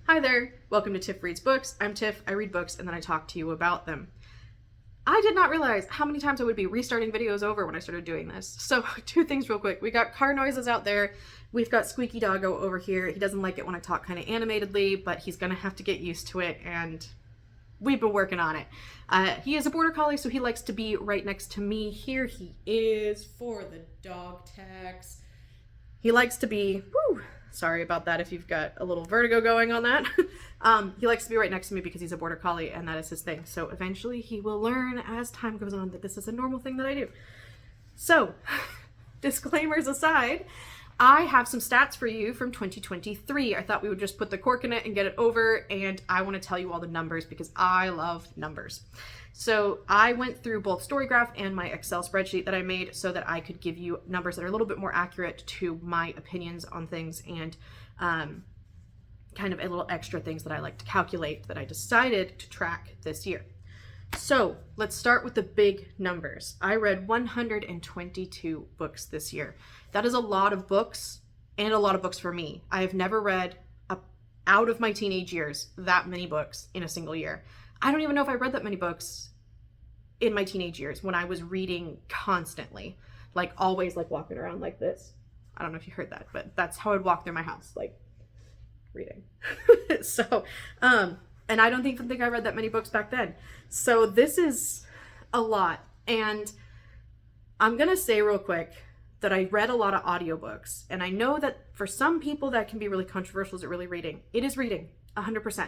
Hi there, welcome to Tiff Reads Books. I'm Tiff, I read books and then I talk to you about them. I did not realize how many times I would be restarting videos over when I started doing this. So two things real quick. We got car noises out there. We've got Squeaky Doggo over here. He doesn't like it when I talk kind of animatedly, but he's gonna have to get used to it and we've been working on it. He is a border collie, so he likes to be right next to me. Here he is for the dog tags. He likes to be, sorry about that if you've got a little vertigo going on that. He likes to be right next to me because he's a border collie and that is his thing. So eventually he will learn as time goes on that this is a normal thing that I do. So, disclaimers aside, I have some stats for you from 2023. I thought we would just put the cork in it and get it over, and I want to tell you all the numbers because I love numbers. So I went through both Storygraph and my Excel spreadsheet that I made so that I could give you numbers that are a little bit more accurate to my opinions on things and kind of a little extra things that I like to calculate that I decided to track this year. So let's start with the big numbers. I read 122 books this year. That is a lot of books and a lot of books for me. I have never read out of my teenage years that many books in a single year. I don't even know if I read that many books in my teenage years when I was reading constantly, like always like walking around like this. I don't know if you heard that, but that's how I'd walk through my house, like reading. So, and I don't even think I read that many books back then. So this is a lot. And I'm going to say real quick that I read a lot of audiobooks. And I know that for some people that can be really controversial. Is it really reading? It is reading, 100%.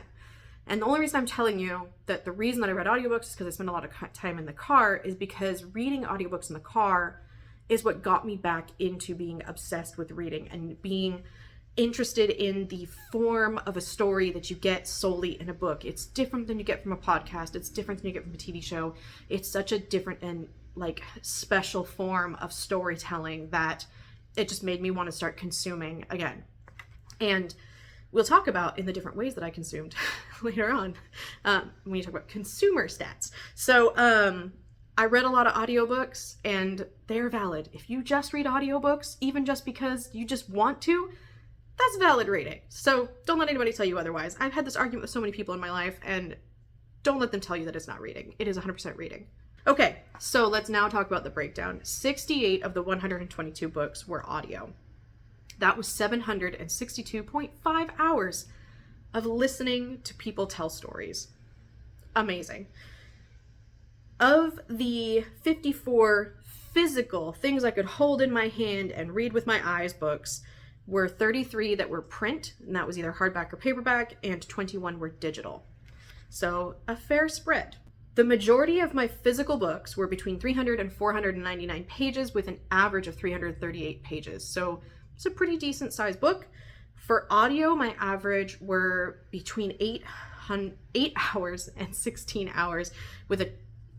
And the only reason I'm telling you that the reason that I read audiobooks is because I spend a lot of time in the car is because reading audiobooks in the car is what got me back into being obsessed with reading and being interested in the form of a story that you get solely in a book. It's different than you get from a podcast. It's different than you get from a TV show. It's such a different and like special form of storytelling that it just made me want to start consuming again. And we'll talk about in the different ways that I consumed later on when you talk about consumer stats. So I read a lot of audiobooks and they're valid. If you just read audiobooks, even just because you just want to, that's valid reading. So don't let anybody tell you otherwise. I've had this argument with so many people in my life and don't let them tell you that it's not reading. It is 100% reading. Okay, so let's now talk about the breakdown. 68 of the 122 books were audio. That was 762.5 hours of listening to people tell stories. Amazing. Of the 54 physical things I could hold in my hand and read with my eyes books were 33 that were print, and that was either hardback or paperback, and 21 were digital. So a fair spread. The majority of my physical books were between 300 and 499 pages with an average of 338 pages. So it's a pretty decent sized book. For audio, my average were between 8 hours and 16 hours with an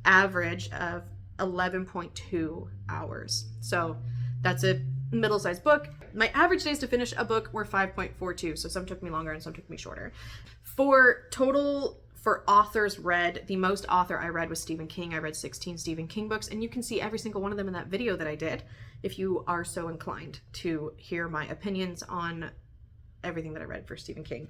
average of 11.2 hours. So that's a middle-sized book. My average days to finish a book were 5.42, so some took me longer and some took me shorter. For authors read, the most author I read was Stephen King. I read 16 Stephen King books, and you can see every single one of them in that video that I did if you are so inclined to hear my opinions on everything that I read for Stephen King.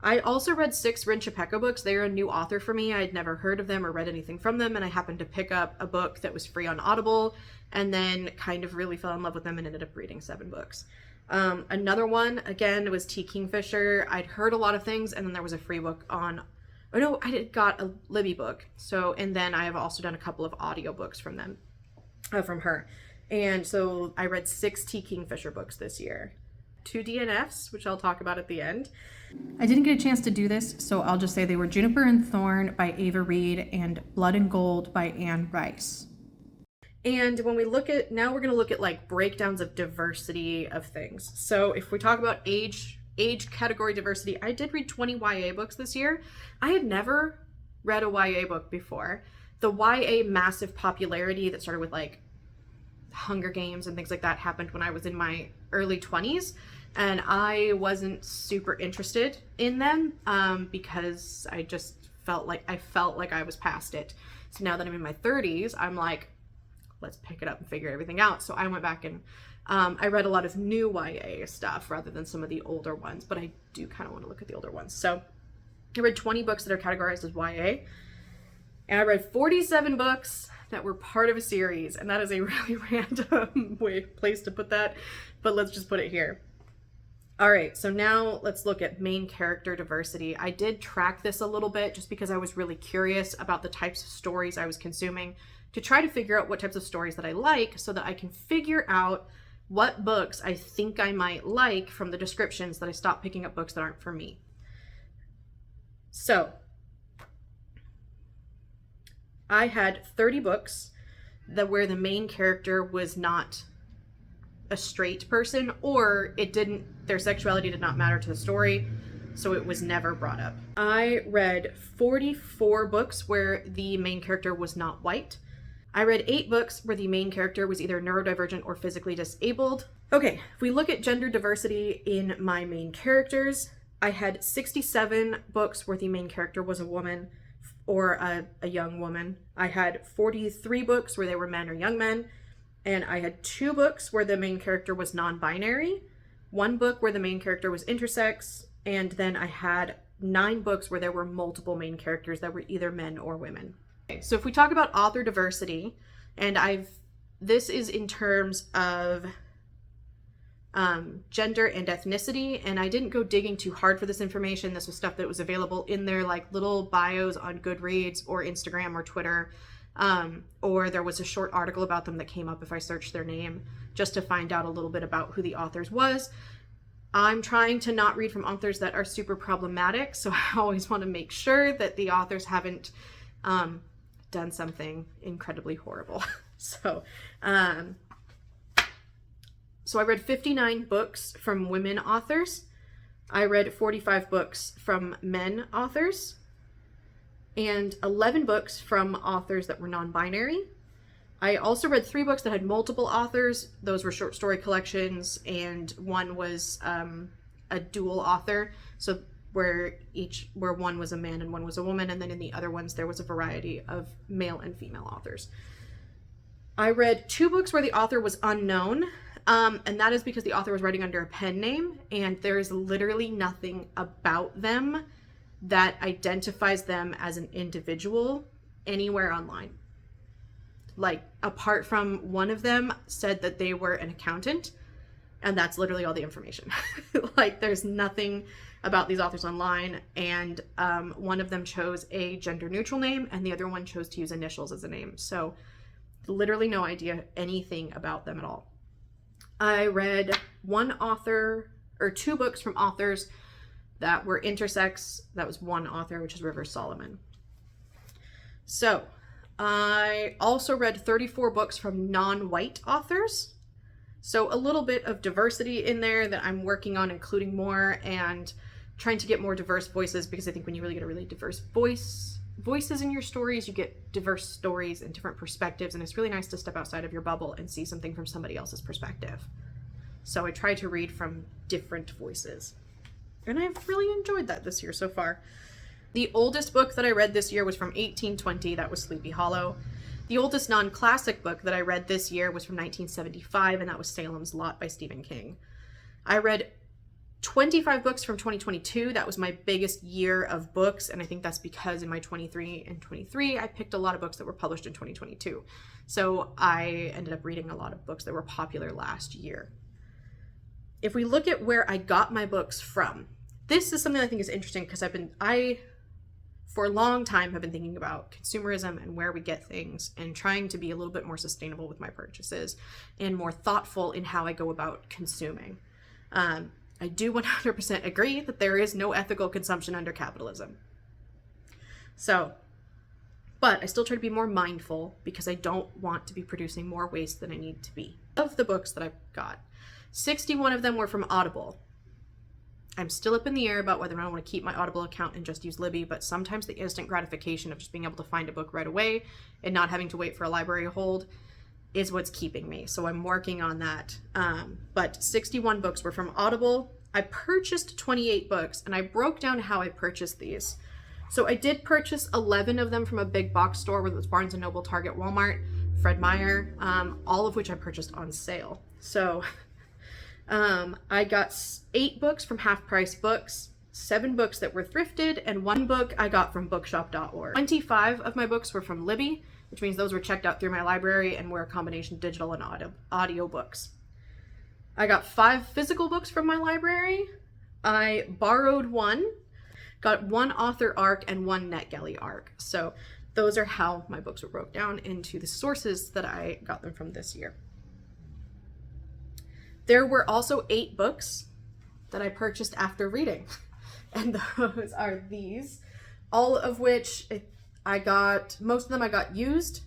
I also read 6 Rin Chapeko books. They're a new author for me. I'd never heard of them or read anything from them, and I happened to pick up a book that was free on Audible and then kind of really fell in love with them and ended up reading 7 books. Another one, again, was T. Kingfisher. I'd heard a lot of things, and then there was a free book on, got a Libby book. So, and then I have also done a couple of audiobooks from them, from her. And so I read 6 T. Kingfisher books this year. 2 DNFs, which I'll talk about at the end. I didn't get a chance to do this, so I'll just say they were Juniper and Thorn by Ava Reed and Blood and Gold by Anne Rice. And when we look at, now we're going to look at like breakdowns of diversity of things. So if we talk about age category diversity, I did read 20 YA books this year. I had never read a YA book before. The YA massive popularity that started with like Hunger Games and things like that happened when I was in my early 20s. And I wasn't super interested in them because I just felt like I was past it. So now that I'm in my 30s, I'm like, let's pick it up and figure everything out. So I went back and I read a lot of new YA stuff rather than some of the older ones, but I do kind of want to look at the older ones. So I read 20 books that are categorized as YA, and I read 47 books that were part of a series, and that is a really random place to put that, but let's just put it here. All right, so now let's look at main character diversity. I did track this a little bit just because I was really curious about the types of stories I was consuming to try to figure out what types of stories that I like so that I can figure out what books I think I might like from the descriptions, that I stop picking up books that aren't for me. So I had 30 books where the main character was not a straight person, or their sexuality did not matter to the story, so it was never brought up. I read 44 books where the main character was not white. I read 8 books where the main character was either neurodivergent or physically disabled. Okay, if we look at gender diversity in my main characters, I had 67 books where the main character was a woman or a young woman. I had 43 books where they were men or young men, and I had 2 books where the main character was non-binary, 1 book where the main character was intersex, and then I had 9 books where there were multiple main characters that were either men or women. Okay, so if we talk about author diversity, and this is in terms of gender and ethnicity, and I didn't go digging too hard for this information. This was stuff that was available in their like little bios on Goodreads or Instagram or Twitter, or there was a short article about them that came up if I searched their name, just to find out a little bit about who the authors was. I'm trying to not read from authors that are super problematic, so I always want to make sure that the authors haven't done something incredibly horrible. So I read 59 books from women authors. I read 45 books from men authors, and 11 books from authors that were non-binary. I also read 3 books that had multiple authors. Those were short story collections, and one was a dual author, so where one was a man and one was a woman, and then in the other ones there was a variety of male and female authors. I read 2 books where the author was unknown, and that is because the author was writing under a pen name, and there is literally nothing about them that identifies them as an individual anywhere online. Like, apart from one of them said that they were an accountant, and that's literally all the information. Like, there's nothing about these authors online, and one of them chose a gender neutral name, and the other one chose to use initials as a name. So literally no idea anything about them at all. I read 2 books from authors that were intersex. That was one author, which is River Solomon. So I also read 34 books from non-white authors. So a little bit of diversity in there that I'm working on including more, and trying to get more diverse voices, because I think when you really get a really diverse voices in your stories, you get diverse stories and different perspectives, and it's really nice to step outside of your bubble and see something from somebody else's perspective. So I try to read from different voices, and I've really enjoyed that this year so far. The oldest book that I read this year was from 1820. That was Sleepy Hollow. The oldest non-classic book that I read this year was from 1975, and that was Salem's Lot by Stephen King. I read 25 books from 2022. That was my biggest year of books, and I think that's because in my 23 and 23, I picked a lot of books that were published in 2022. So I ended up reading a lot of books that were popular last year. If we look at where I got my books from, this is something I think is interesting, because I for a long time have been thinking about consumerism and where we get things, and trying to be a little bit more sustainable with my purchases and more thoughtful in how I go about consuming. I do 100% agree that there is no ethical consumption under capitalism. So, but I still try to be more mindful, because I don't want to be producing more waste than I need to be. Of the books that I've got, 61 of them were from Audible. I'm still up in the air about whether I want to keep my Audible account and just use Libby, but sometimes the instant gratification of just being able to find a book right away and not having to wait for a library hold is what's keeping me. So I'm working on that. But 61 books were from Audible. I purchased 28 books, and I broke down how I purchased these. So I did purchase 11 of them from a big box store, whether it was Barnes & Noble, Target, Walmart, Fred Meyer, all of which I purchased on sale. So I got 8 books from Half Price Books, 7 books that were thrifted, and 1 book I got from bookshop.org. 25 of my books were from Libby, which means those were checked out through my library and were a combination of digital and audio books. I got 5 physical books from my library. I borrowed 1, got 1 author arc and 1 NetGalley arc. So those are how my books were broke down into the sources that I got them from this year. There were also 8 books that I purchased after reading. And those are these, all of which I got, most of them I got used.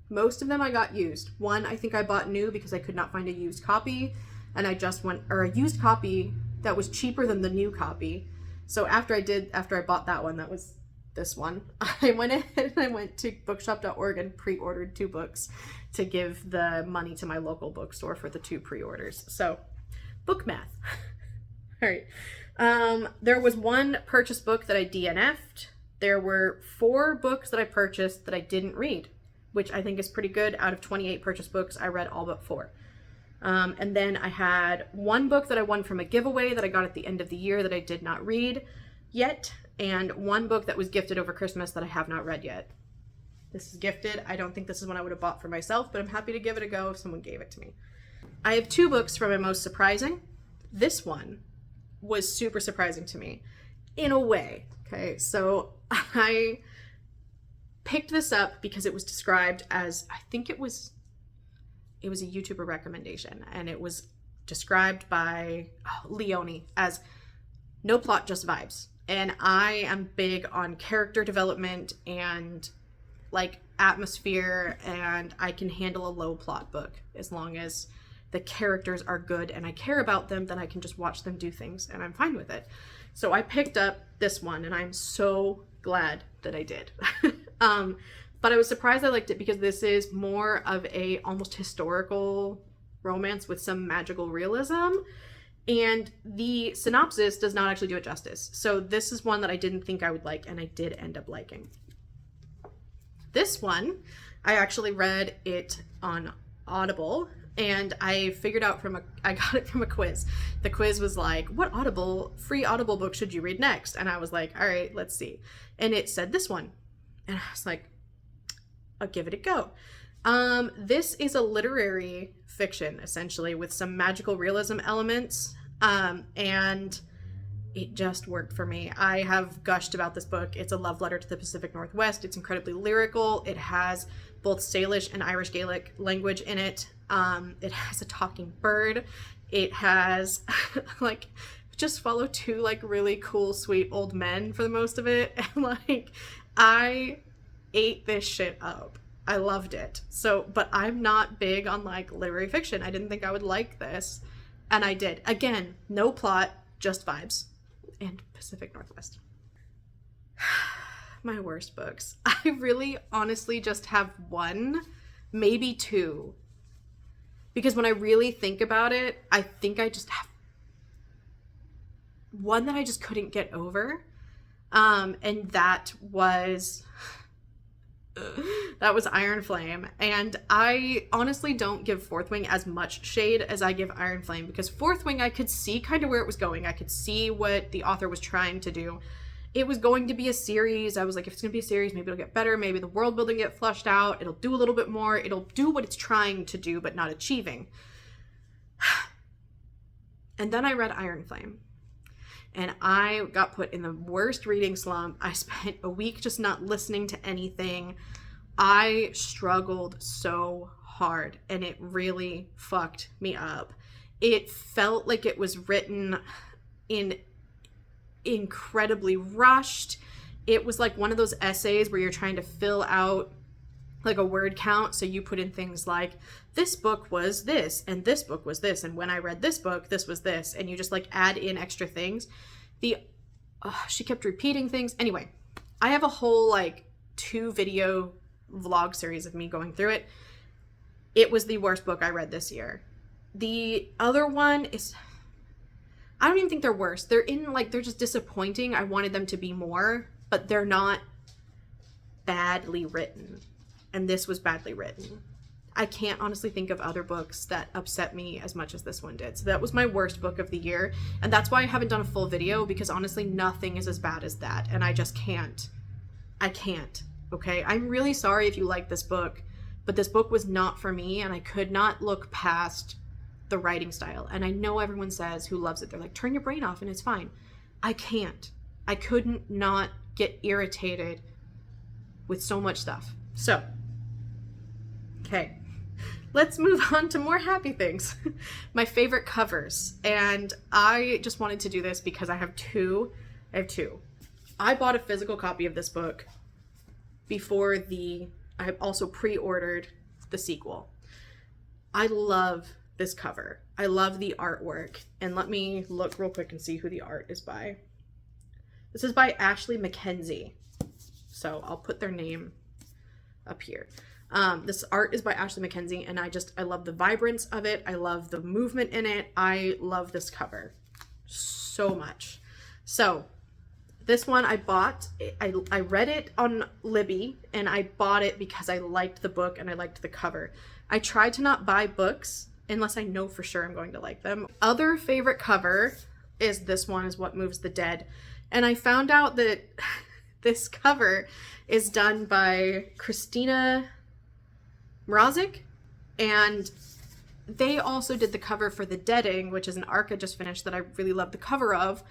Most of them I got used. 1 I think I bought new because I could not find a used copy, and I just went, or a used copy that was cheaper than the new copy. So after I bought that one, that was this one, I went ahead and I went to bookshop.org and pre-ordered 2 books to give the money to my local bookstore for the 2 pre-orders. So book math. All right. There was 1 purchase book that I DNF'd. There were 4 books that I purchased that I didn't read, which I think is pretty good. Out of 28 purchase books, I read all but 4. And then I had 1 book that I won from a giveaway that I got at the end of the year that I did not read yet, and 1 book that was gifted over Christmas that I have not read yet. This is gifted. I don't think this is one I would have bought for myself, but I'm happy to give it a go if someone gave it to me. I have 2 books from my most surprising. This one was super surprising to me in a way. Okay, so I picked this up because it was described as, I think it was a YouTuber recommendation, and it was described by Leonie as no plot, just vibes. And I am big on character development and like atmosphere, and I can handle a low plot book as long as the characters are good and I care about them. Then I can just watch them do things and I'm fine with it. So I picked up this one and I'm so glad that I did. But I was surprised I liked it because this is more of a almost historical romance with some magical realism, and the synopsis does not actually do it justice. So this is one that I didn't think I would like, and I did end up liking. This one, I actually read it on Audible, and I figured out I got it from a quiz. The quiz was like, what free Audible book should you read next? And I was like, all right, let's see. And it said this one. And I was like, I'll give it a go. This is a literary fiction, essentially, with some magical realism elements. And it just worked for me. I have gushed about this book. It's a love letter to the Pacific Northwest. It's incredibly lyrical. It has both Salish and Irish Gaelic language in it. It has a talking bird. It has like, just follow 2 like really cool, sweet old men for the most of it. And like, I ate this shit up. I loved it. So, but I'm not big on like literary fiction. I didn't think I would like this, and I did. Again, no plot, just vibes. And Pacific Northwest. My worst books. I really honestly just have 1, maybe 2. Because when I really think about it, I think I just have one that I just couldn't get over. And that was Iron Flame. And I honestly don't give Fourth Wing as much shade as I give Iron Flame, because Fourth Wing, I could see kind of where it was going. I could see what the author was trying to do. It was going to be a series. I was like, if it's going to be a series, maybe it'll get better. Maybe the world building get flushed out. It'll do a little bit more. It'll do what it's trying to do, but not achieving. And then I read Iron Flame. And I got put in the worst reading slump. I spent a week just not listening to anything. I struggled so hard, and it really fucked me up. It felt like it was written in incredibly rushed. It was like one of those essays where you're trying to fill out like a word count. So you put in things like, this book was this, and this book was this, and when I read this book, this was this, and you just like add in extra things. She kept repeating things. Anyway, I have a whole like 2 video vlog series of me going through it. It was the worst book I read this year. The other one is, I don't even think they're worse. They're just disappointing. I wanted them to be more, but they're not badly written. And this was badly written. I can't honestly think of other books that upset me as much as this one did. So that was my worst book of the year. And that's why I haven't done a full video, because honestly, nothing is as bad as that. And I just can't. I can't. Okay? I'm really sorry if you like this book, but this book was not for me, and I could not look past the writing style. And I know everyone says who loves it, they're like, turn your brain off and it's fine. I can't. I couldn't not get irritated with so much stuff. So, okay. Let's move on to more happy things. My favorite covers. And I just wanted to do this because I have two. I bought a physical copy of this book before I have also pre-ordered the sequel. I love this cover. I love the artwork. And let me look real quick and see who the art is by. This is by Ashley Mackenzie. So I'll put their name up here. This art is by Ashley Mackenzie, and I love the vibrance of it. I love the movement in it. I love this cover so much. So this one I bought. I read it on Libby, and I bought it because I liked the book and I liked the cover. I try to not buy books unless I know for sure I'm going to like them. Other favorite cover is this one, is What Moves the Dead. And I found out that this cover is done by Christina Mrazek, and they also did the cover for The Deading, which is an arc I just finished that I really love the cover of,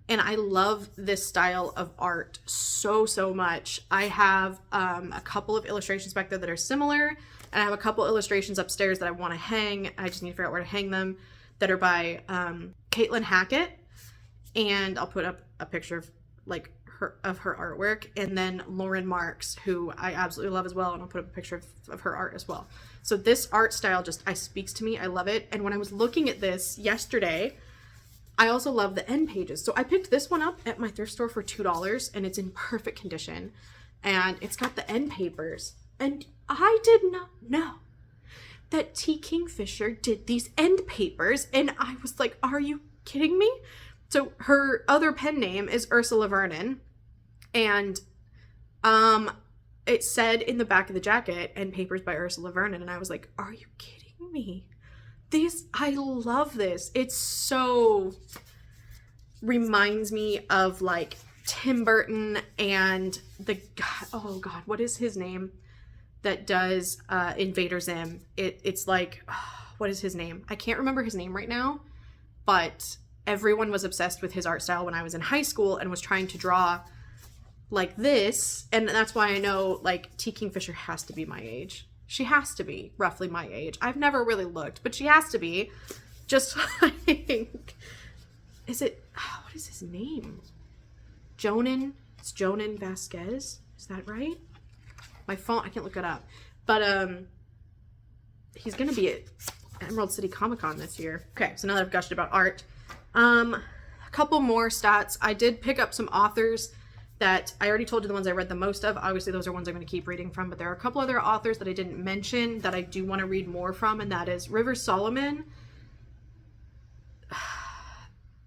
and I love this style of art so much. I have a couple of illustrations back there that are similar, and I have a couple illustrations upstairs that I want to hang. I just need to figure out where to hang them, that are by Caitlin Hackett, and I'll put up a picture of her artwork, and then Lauren Marks, who I absolutely love as well, and I'll put up a picture of her art as well. So this art style just speaks to me. I love it. And when I was looking at this yesterday, I also love the end pages. So I picked this one up at my thrift store for $2, and it's in perfect condition, and it's got the end papers. And I did not know that T. Kingfisher did these end papers, and I was like, are you kidding me? So her other pen name is Ursula Vernon, and it said in the back of the jacket, "End papers by Ursula Vernon," and I was like, are you kidding me? I love this. It so reminds me of like Tim Burton and oh God, what is his name that does Invader Zim? It's like, what is his name? I can't remember his name right now, but everyone was obsessed with his art style when I was in high school and was trying to draw like this. And that's why I know like T. Kingfisher has to be my age. She has to be roughly my age. I've never really looked, but she has to be. Just like, what is his name? It's Jonan Vasquez. Is that right? My phone, I can't look it up. But he's gonna be at Emerald City Comic Con this year. Okay, so now that I've gushed about art, a couple more stats. I did pick up some authors that I already told you the ones I read the most of. Obviously, those are ones I'm going to keep reading from, but there are a couple other authors that I didn't mention that I do want to read more from, and that is River Solomon.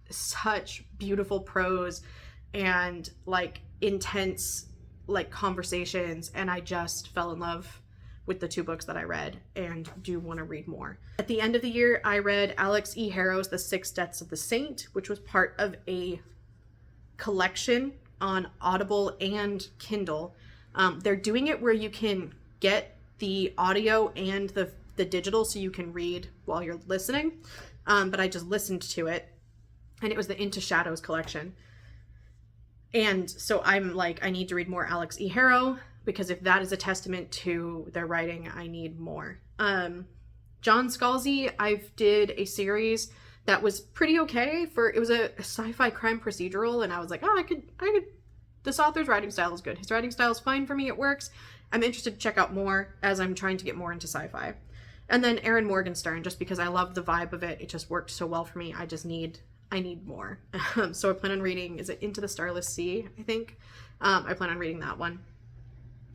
Such beautiful prose and like intense like conversations, and I just fell in love with the two books that I read and do want to read more. At the end of the year, I read Alex E. Harrow's The Six Deaths of the Saint, which was part of a collection on Audible and Kindle. They're doing it where you can get the audio and the digital so you can read while you're listening. But I just listened to it, and it was the Into Shadows collection. And so I'm like, I need to read more Alex E. Harrow, because if that is a testament to their writing, I need more. John Scalzi, I did a series that was pretty okay it was a sci-fi crime procedural, and I was like, oh, I could, this author's writing style is good. His writing style is fine for me. It works. I'm interested to check out more as I'm trying to get more into sci-fi. And then Erin Morgenstern, just because I love the vibe of it. It just worked so well for me. I need more. So I plan on reading, is it Into the Starless Sea, I think? I plan on reading that one.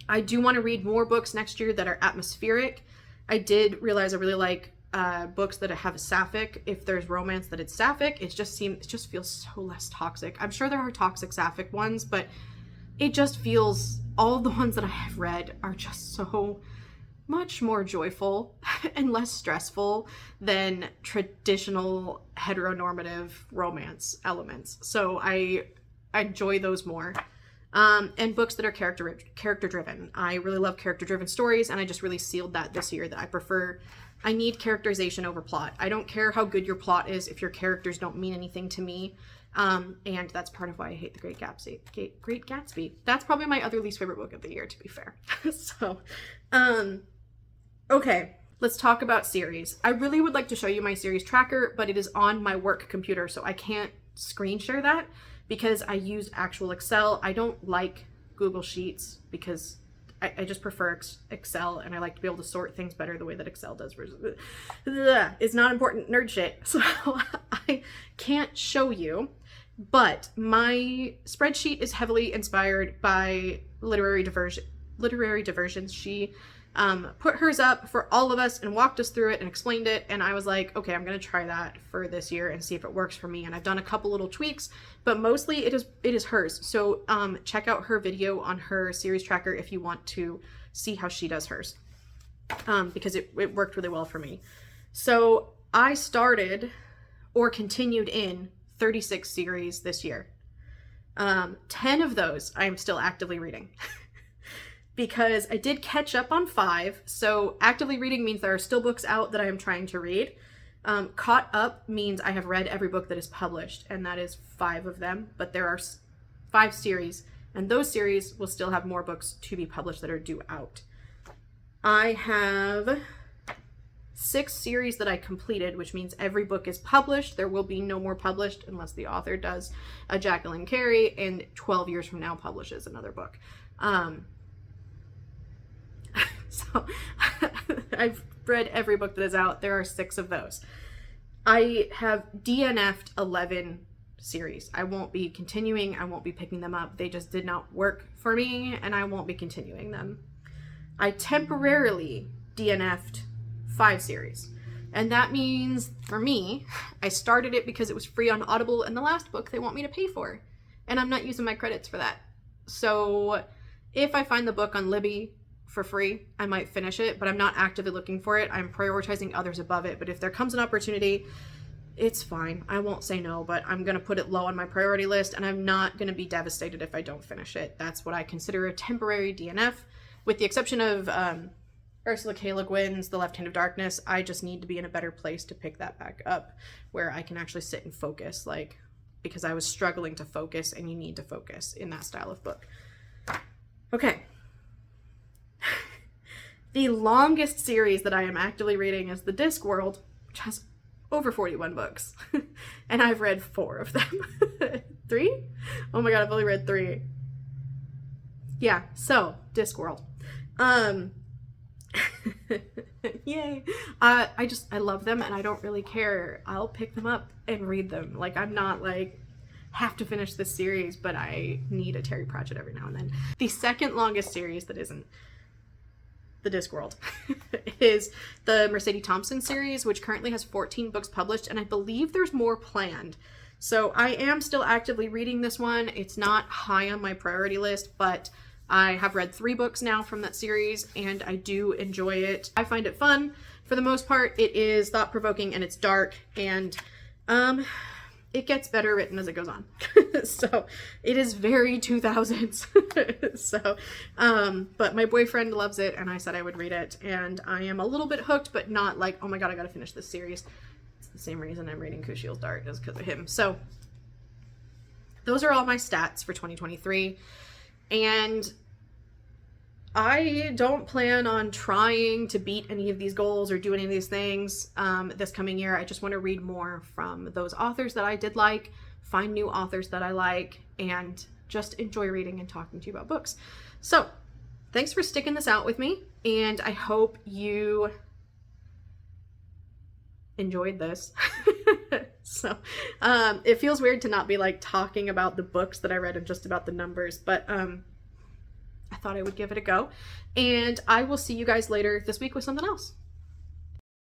I do want to read more books next year that are atmospheric. I did realize I really like books that have a sapphic. If there's romance that it's sapphic, it just feels so less toxic. I'm sure there are toxic sapphic ones, but it just feels, all of the ones that I have read are just so much more joyful and less stressful than traditional heteronormative romance elements. So I enjoy those more. And books that are character driven. I really love character driven stories, and I just really sealed that this year, that I need characterization over plot. I don't care how good your plot is if your characters don't mean anything to me. And that's part of why I hate The Great Gatsby. That's probably my other least favorite book of the year, to be fair. So, okay, let's talk about series. I really would like to show you my series tracker, but it is on my work computer, so I can't screen share that because I use actual Excel. I don't like Google Sheets because I just prefer Excel, and I like to be able to sort things better the way that Excel does. It's not important nerd shit, so I can't show you. But my spreadsheet is heavily inspired by Literary Diversions. She put hers up for all of us and walked us through it and explained it, and I was like, okay, I'm gonna try that for this year and see if it works for me. And I've done a couple little tweaks, but mostly it is hers. So check out her video on her series tracker if you want to see how she does hers, because it worked really well for me. So I started or continued in 36 series this year. 10 of those I am still actively reading. Because I did catch up on 5. So actively reading means there are still books out that I am trying to read. Caught up means I have read every book that is published, and that is 5 of them. But there are 5 series, and those series will still have more books to be published that are due out. I have 6 series that I completed, which means every book is published. There will be no more published unless the author does a Jacqueline Carey and 12 years from now publishes another book. So I've read every book that is out. There are 6 of those. I have DNF'd 11 series. I won't be continuing. I won't be picking them up. They just did not work for me, and I won't be continuing them. I temporarily DNF'd 5 series. And that means, for me, I started it because it was free on Audible, and the last book they want me to pay for. And I'm not using my credits for that. So if I find the book on Libby for free, I might finish it, but I'm not actively looking for it. I'm prioritizing others above it. But if there comes an opportunity, it's fine. I won't say no, but I'm going to put it low on my priority list, and I'm not going to be devastated if I don't finish it. That's what I consider a temporary DNF, with the exception of Ursula K. Le Guin's The Left Hand of Darkness. I just need to be in a better place to pick that back up, where I can actually sit and focus, because I was struggling to focus, and you need to focus in that style of book. Okay. The longest series that I am actively reading is The Discworld, which has over 41 books. And I've read 4 of them. 3? Oh my god, I've only read 3. Yeah, so, Discworld. Yay. I love them, and I don't really care. I'll pick them up and read them. I'm not have to finish this series, but I need a Terry Pratchett every now and then. The second longest series that isn't The Discworld is the Mercedes Thompson series, which currently has 14 books published, and I believe there's more planned. So I am still actively reading this one. It's not high on my priority list, but I have read 3 books now from that series, and I do enjoy it. I find it fun. For the most part, it is thought-provoking, and it's dark, and it gets better written as it goes on. So it is very 2000s. So, but my boyfriend loves it, and I said I would read it, and I am a little bit hooked, but not oh my god, I gotta finish this series. It's the same reason I'm reading Kushiel's Dart, is because of him. So those are all my stats for 2023, and I don't plan on trying to beat any of these goals or do any of these things this coming year. I just want to read more from those authors that I did like, find new authors that I like, and just enjoy reading and talking to you about books. So thanks for sticking this out with me, and I hope you enjoyed this. So it feels weird to not be talking about the books that I read and just about the numbers, but I thought I would give it a go, and I will see you guys later this week with something else.